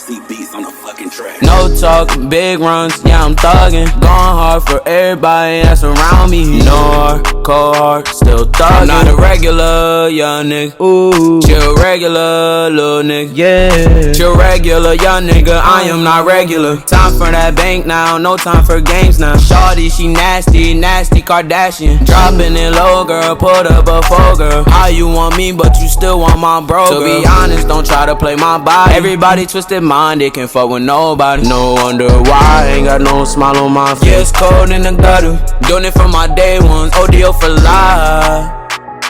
RC beats on the fucking track. No talk, big runs, yeah I'm thuggin'. Going hard for everybody that's around me. No heart, cold heart, still thuggin'. I'm not a regular young nigga. Ooh, chill regular little nigga. Yeah, chill regular young nigga. I am not regular. Time for that bank now, no time for games now. Shawty, she nasty, nasty Kardashian. Dropping it low, girl, put up a four, girl. How you want me, but you still want my bro, girl. To be honest, don't try to play my body. Everybody twisted minded, can't fuck with nobody. No wonder why I ain't got no smile on my face. Yeah, it's cold in the gutter. Doing it for my day ones, ODO for life.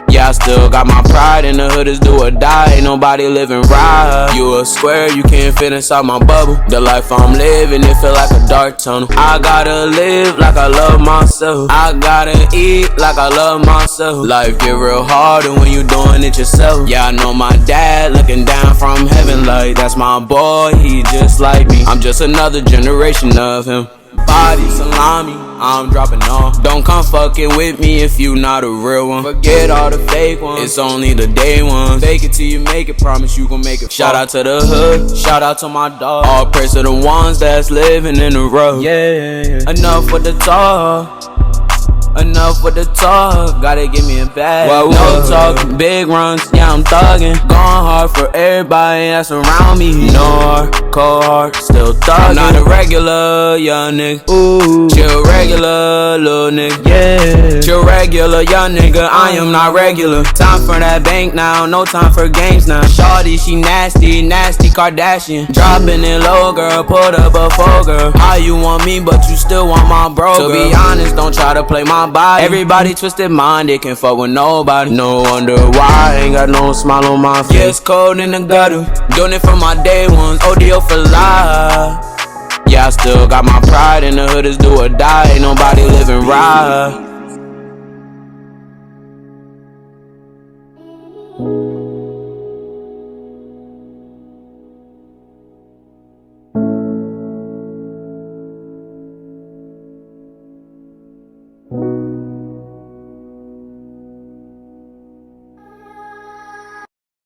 Yeah, I still got my pride, in the hood is do or die. Ain't nobody living right. You a square, you can't fit inside my bubble. The life I'm living, it feel like a dark tunnel. I gotta live like I love myself. I gotta eat like I love myself. Life get real hard and when you doing it yourself. Yeah, I know my dad looking down from heaven like that's my boy, he just like me. I'm just another generation of him. Body salami, I'm dropping off. Don't come fucking with me if you not a real one. Forget all the fake ones, it's only the day ones. Fake it till you make it, promise you gon' make it. Shout out to the hood, shout out to my dog. All praise to the ones that's living in the road. Yeah, enough with the talk. Enough with the talk, gotta give me a bag. No talk, big runs, yeah I'm thuggin'. Going hard for everybody that's around me. No heart, cold heart, still thuggin'. I'm not a regular young nigga. Ooh, chill regular little nigga. Yeah, chill regular young nigga. I am not regular. Time for that bank now, no time for games now. Shawty, she nasty, nasty Kardashian. Dropping it low, girl, put up a four, girl. How you want me, but you still want my bro, girl. To be honest, don't try to play my body. Everybody twisted minded, can't fuck with nobody. No wonder why I ain't got no smile on my face. Yeah, it's cold in the gutter. Doing it for my day ones, ODO for life. Yeah, I still got my pride, in the hood is do or die. Ain't nobody living right.